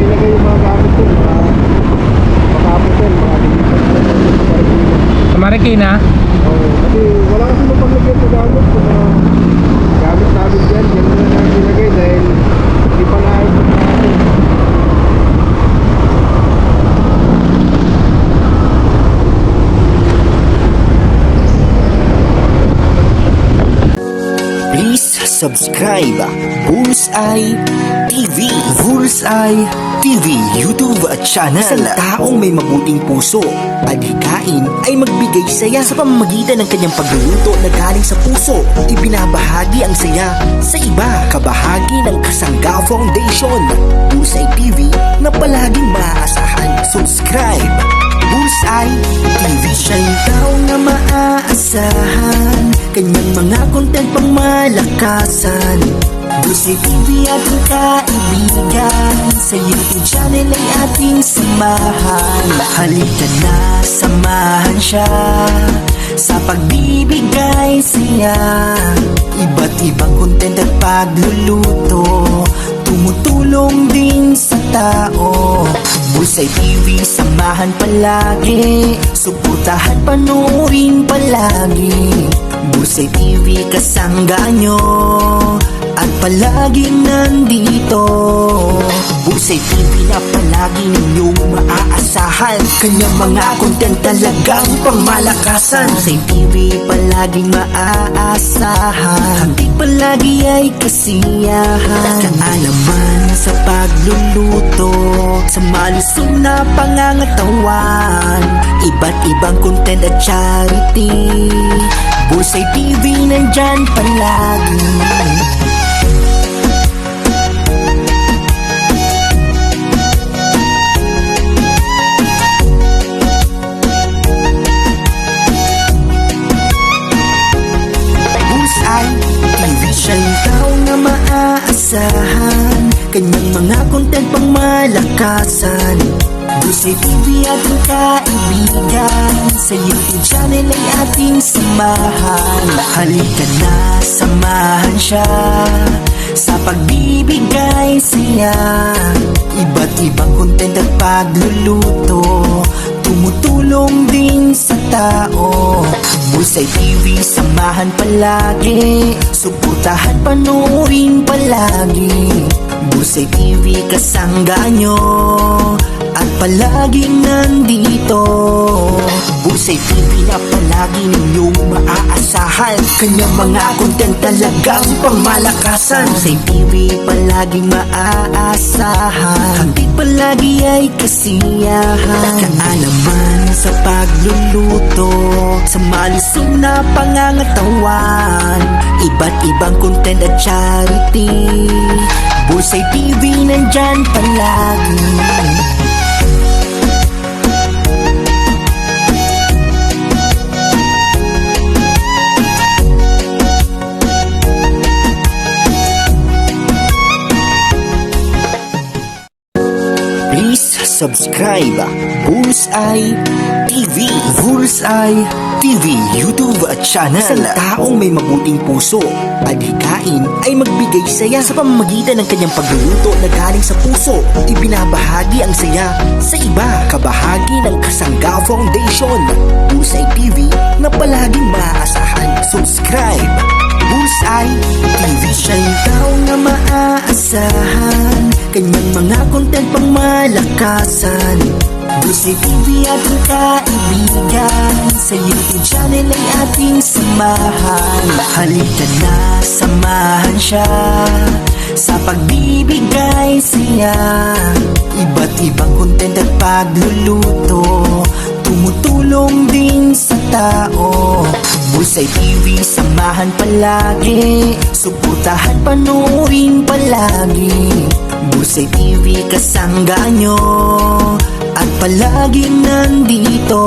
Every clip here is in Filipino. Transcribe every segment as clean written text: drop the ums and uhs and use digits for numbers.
ilagay yung mga gamit dun, mga makapot yan, mga dilipat na Sa Marikina? Oo, kasi wala kasi mapaglagyan sa gamit. Sa mga gamit namin dyan, yan na namin ilagay dahil hindi pa naayos natin. Please subscribe Bullseye TV. Bullseye TV YouTube channel. Isang taong may mabuting puso, adhikain ay magbigay saya sa pamamagitan ng kanyang pagluluto na galing sa puso. Ibinabahagi ang saya sa iba. Kabahagi ng Kasangga Foundation. Bullseye TV na palaging maaasahan. Subscribe Bullseye TV. Siya'y tao na maaasahan, kanyang mga content pang malakasan. Bullseye TV ating kaibigan, sa YouTube channel ay ating samahan. Halika na, samahan siya sa pagbibigay saya. Iba't ibang content at pagluluto, tumutulong din sa tao. Bullseye TV, samahan palagi, suportahan, panoorin palagi. Bullseye TV, kasangga nyo at palaging nandito. Bullseye TV na palagi ninyong maaasahan, kanyang mga content talagang pangmalakasan. Bullseye TV palaging maaasahan, hanggang palagi ay kasiyahan. Kaalaman sa pagluluto, sa malusog na pangangatawan, iba't ibang content at charity. Bullseye TV nandyan palagi. Siya'y tao na maaasahan, kanyang mga content pang malakasan. Bullseye TV ating kaibigan, sa YouTube channel ay ating samahan. Halika na, samahan siya sa pagbibigay saya. Iba't ibang content at pagluluto, tumutulong din sa tao. Bullseye TV, samahan palagi, suportahan, panoorin palagi. Bullseye TV, kasangga nyo at palaging nandito. Bullseye TV na palagi ninyong maaasahan, kanyang mga content talagang pangmalakasan. Bullseye TV palaging maaasahan, hanggang palagi ay kasiyahan. Kaalaman sa pagluluto, sa malusog na pangangatawan, iba't ibang content at charity. Bullseye TV nandyan palagi. Please subscribe Bullseye TV. Bullseye TV YouTube channel. Isang taong may mabuting puso, adhikain ay magbigay saya sa pamamagitan ng kanyang pagluluto na galing sa puso. Ibinabahagi ang saya sa iba. Kabahagi ng Kasangga Foundation. Bullseye TV na palaging maaasahan. Subscribe Bullseye TV. Siya'y tao na maaasahan, kanyang mga content pang malakasan. Bullseye TV ating kaibigan, sa YouTube channel ay ating samahan. Halika na, samahan siya sa pagbibigay saya. Iba't ibang content at pagluluto, tumutulong din sa tao. Bullseye TV, samahan palagi, suportahan, panoorin palagi. Bullseye TV, kasangga nyo at palaging nandito.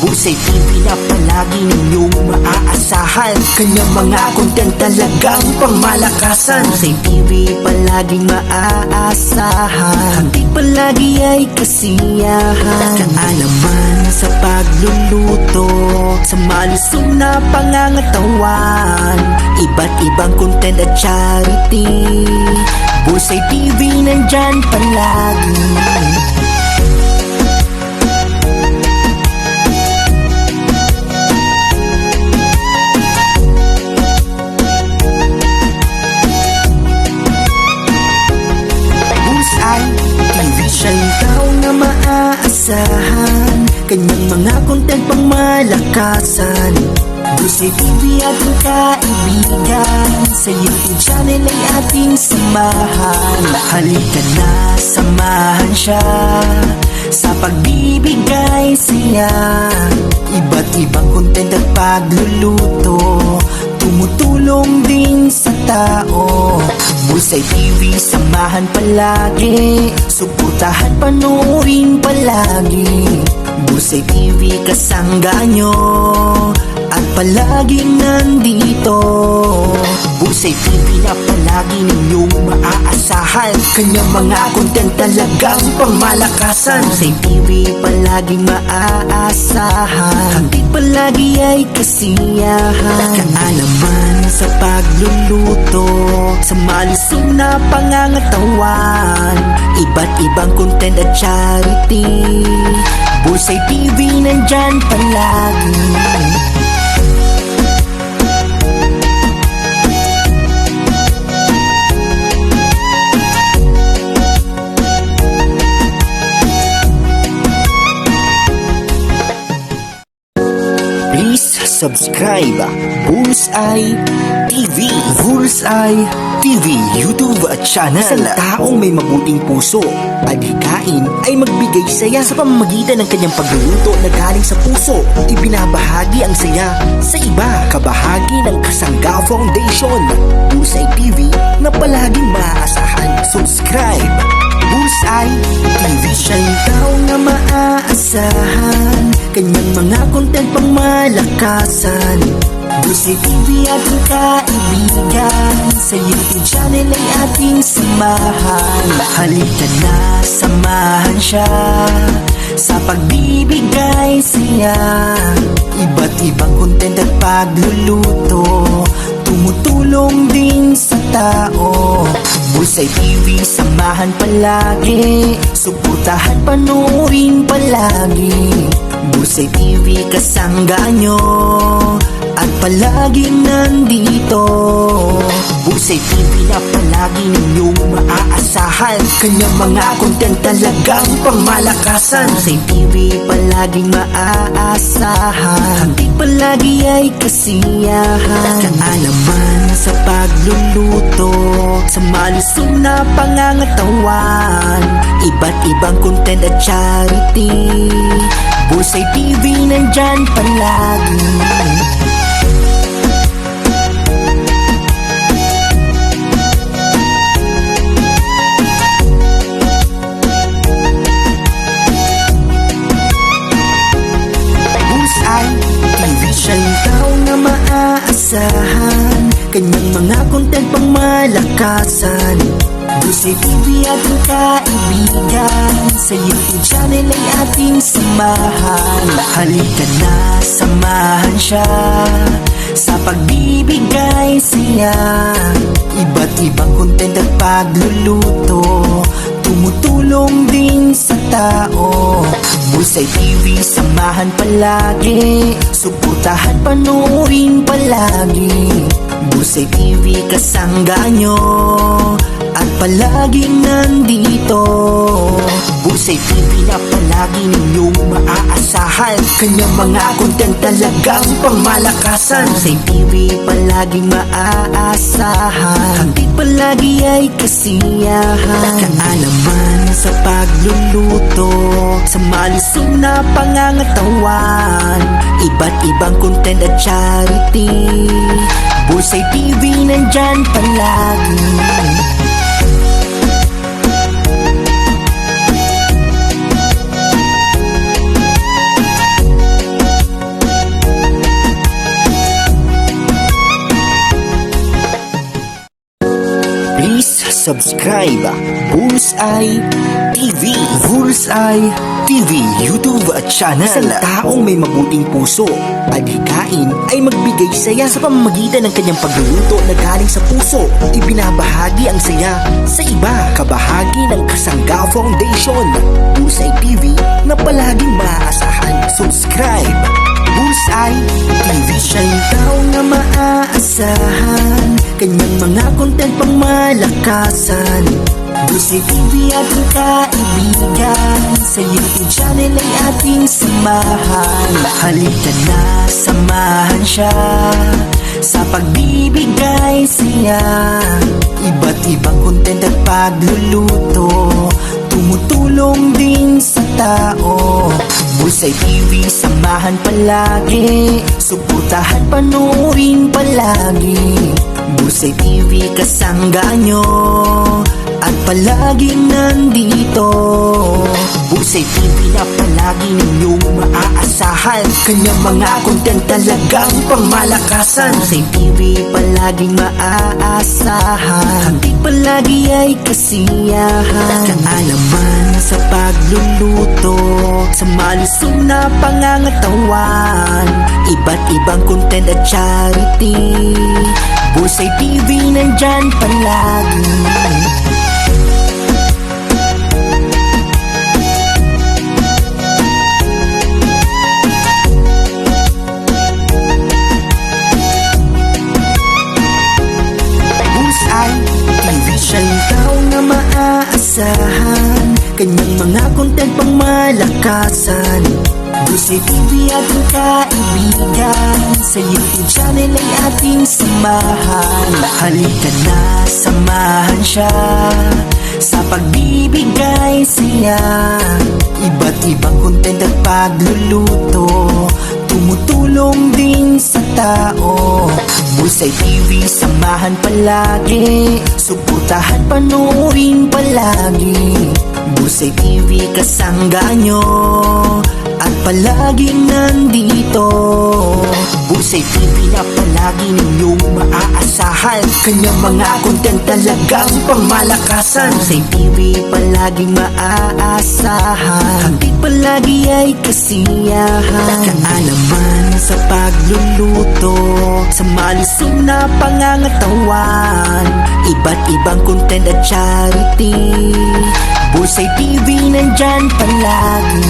Bullseye TV na palagi ninyong maaasahan, kanyang mga content talagang pangmalakasan. Bullseye TV palaging maaasahan, hanggang palagi ay kasiyahan. Kaalaman sa pagluluto, sa malusog na pangangatawan, iba't ibang content at charity. Bullseye TV nandyan palagi. Bullseye TV, siya'y tao na maaasahan, kanyang mga content pang malakasan. Bullseye TV ating kaibigan, sa YouTube channel ay ating samahan. Halika na, samahan siya sa pagbibigay siya. Iba't ibang content at pagluluto, tumutulong din sa tao. Bullseye TV, samahan palagi, suportahan, panoorin palagi. Bullseye TV, kasangga nyo at palaging nandito. Bullseye TV na palagi ninyong maaasahan, kanyang mga content talagang pangmalakasan. Bullseye TV palaging maaasahan, hanggang palagi ay kasiyahan. Kaalaman sa pagluluto, sa malusog na pangangatawan, iba't ibang content at charity. Bullseye TV nandyan palagi. Please subscribe Bullseye TV. Bullseye TV YouTube at channel. Isang taong may mabuting puso, adhikain ay magbigay saya sa pamamagitan ng kanyang pagluluto na galing sa puso. Ibinabahagi ang saya sa iba, kabahagi ng Kasangga Foundation. Bullseye TV na palaging maaasahan. Subscribe Bullseye TV. Siya'y tao na maaasahan, kanyang mga content pang malakasan. Bullseye TV ating kaibigan, sa YouTube channel ay ating samahan. Halika na, samahan siya sa pagbibigay siya. Iba't ibang content at pagluluto, tumutulong din sa tao. Bullseye TV, samahan palagi, suportahan, panoorin palagi. Bullseye TV, kasangga nyo at palaging nandito. Bullseye TV na palagi ninyong maaasahan, kanyang mga content talagang pangmalakasan. Bullseye TV palaging maaasahan, hanggang palagi ay kasiyahan. Kaalaman sa pagluluto, sa malusog na pangangatawan, iba't ibang content at charity. Bullseye TV nandyan palagi. Bullseye TV, siya'y tao na maaasahan, kanyang mga content pang malakasan. Bullseye TV ating kaibigan, sa YouTube channel ay ating samahan. Halika na, samahan siya sa pagbibigay siya. Iba't ibang content at pagluluto, tumutulong din sa tao. Bullseye TV, samahan palagi, suportahan, panoorin palagi. Bullseye TV, kasangga nyo at palaging nandito. Bullseye TV na palagi ninyong maaasahan, kanyang mga content talagang pangmalakasan. Bullseye TV palaging maaasahan, hanggang palagi ay kasiyahan. Kaalaman sa pagluluto, sa malusog na pangangatawan, iba't ibang content at charity. Bullseye TV nandyan palagi. Please subscribe Bullseye TV, Bullseye TV YouTube at channel. Isang taong may mabuting puso, adhikain ay magbigay saya sa pamamagitan ng kanyang pagluluto na galing sa puso. Ibinabahagi ang saya sa iba, kabahagi ng Kasangga Foundation. Bullseye TV na palaging maaasahan. Subscribe! Bullseye TV. Siya'y tao na maaasahan, kanyang mga content pang malakasan. Bullseye TV ating kaibigan, sa YouTube channel ay ating samahan. Halika na, samahan siya sa pagbibigay saya. Iba't ibang content at pagluluto, tumutulong din sa tao. Bullseye TV, samahan palagi, suportahan, panoorin palagi. Bullseye TV, kasangga nyo at palaging nandito. Bullseye TV na palagi ninyong maaasahan, kanyang mga content talagang pangmalakasan. Bullseye TV palaging maaasahan, hanggang palagi ay kasiyahan. Kaalaman sa pagluluto, sa malusog na pangangatawan, iba't ibang content at charity. Bullseye TV nandyan palagi. Siya'y tao na maaasahan, kanyang mga content pang malakasan. Bullseye TV ating kaibigan, sa YouTube channel ay ating samahan. Halika na, samahan siya sa pagbibigay saya. Iba't ibang content at pagluluto, tumutulong din sa tao. Bullseye TV, samahan palagi, suportahan, panoorin palagi. Bullseye TV, kasangga nyo at palaging nandito. Bullseye TV na palagi ninyong maaasahan, kanyang mga content talagang pangmalakasan. Bullseye TV palaging maaasahan, hanggang palagi ay kasiyahan. Kaalaman sa pagluluto, sa malusog na pangangatawan, iba't ibang content at charity. Bullseye TV nandyan palagi.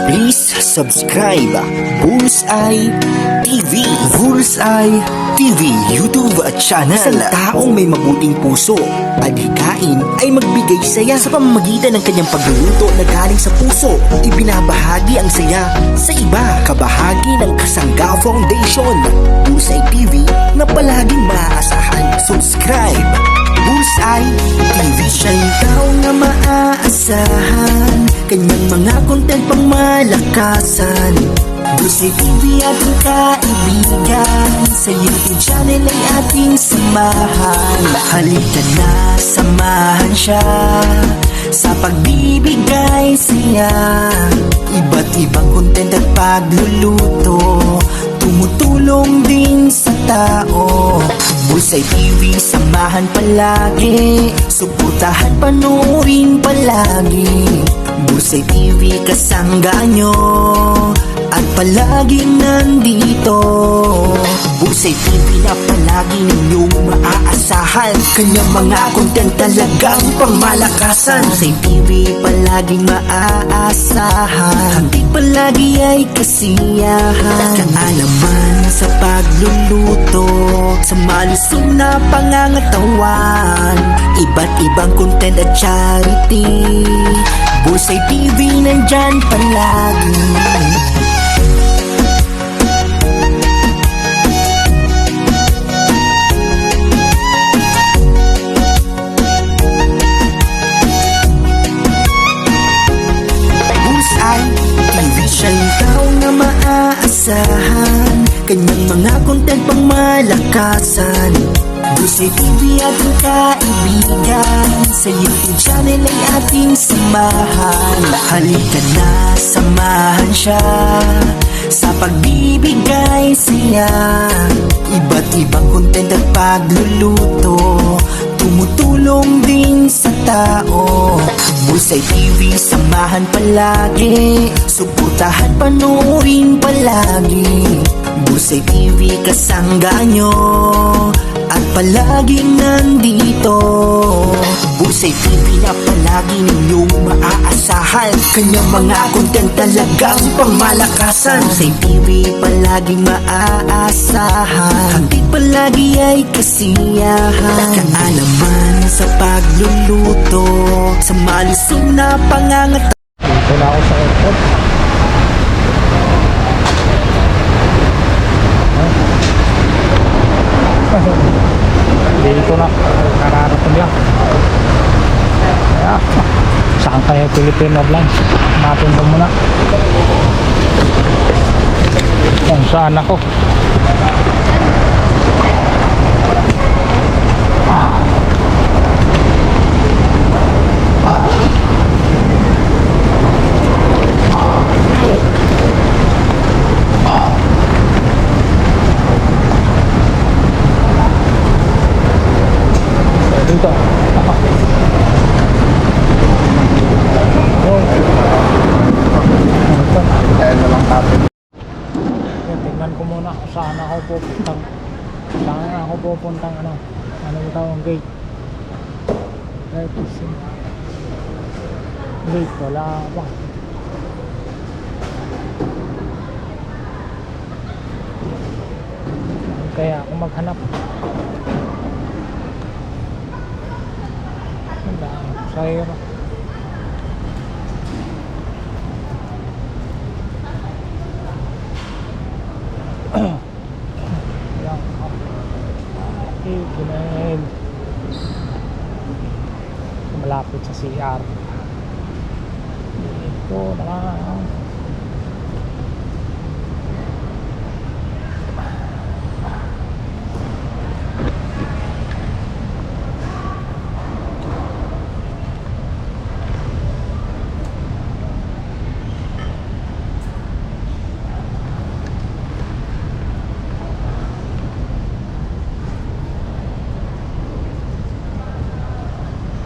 Please subscribe Bullseye TV, Bullseye TV YouTube at channel. Isang taong may mabuting puso, adhikain ay magbigay saya sa pamamagitan ng kanyang pagluluto na galing sa puso. Ibinabahagi ang saya sa iba, kabahagi ng Kasangga Foundation. Bullseye TV na palaging maaasahan. Subscribe Bullseye TV. Siya'y tao na maaasahan, kanyang mga content pang malakasan. Bullseye TV ating kaibigan, sa YouTube channel ay ating samahan. Halika na, samahan siya sa pagbibigay saya. Iba't ibang content at pagluluto, tumutulong din sa tao. Bullseye TV, samahan palagi, suportahan, panoorin palagi. Bullseye TV, kasangga nyo at palaging nandito. Bullseye TV na palagi ninyong maaasahan, kanyang mga content talagang pangmalakasan. Bullseye TV palaging maaasahan, hanggang palagi ay kasiyahan. Kaalaman sa pagluluto, sa malusog na pangangatawan, iba't ibang content at charity. Bullseye TV nandyan palagi. Siya'y tao na maaasahan, kanyang mga content pang malakasan. Bulsay TV ating kaibigan, sa YouTube channel ay ating samahan. Halika na, samahan siya sa pagbibigay saya. Iba't ibang content at pagluluto, tumutulong din sa tao. Bulsay TV, samahan palagi, suportahan, panoorin palagi. Bulsay TV, kasangga nyo at palaging nandito. Bulsay TV na palagi ninyong maaasahan, kanyang mga content talagang pangmalakasan. Bulsay TV palaging maaasahan, hanggang palagi ay kasiyahan. Kaalaman sa pagluluto, sa malusog na pangangatawan. Dito na ako sa airport. Dito na, kararating lang. Kaya, saan kaya Philippine Airlines? Natin ko muna kung saan ako. Dito. Kaya na lang natin. Tingnan ko muna kung saan ako pupuntang. Saan ako pupuntang ano yung tawang gate. Gate, wala pa. Kaya ako maghanap. Ang dami sayro. Ayan. Kinain. Malapit sa CR. Ito naman.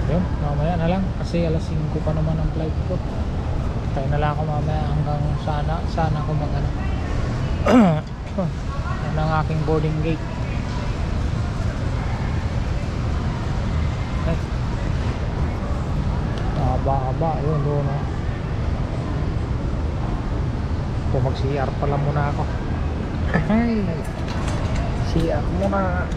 Yun, mamaya na lang kasi alas 5 pa naman ang flight ko. Kaya na lang ako mamaya hanggang sana ako magano. Yan ang aking boarding gate. Okay. Haba yun doon. Ito mag CR pala muna ako. CR muna.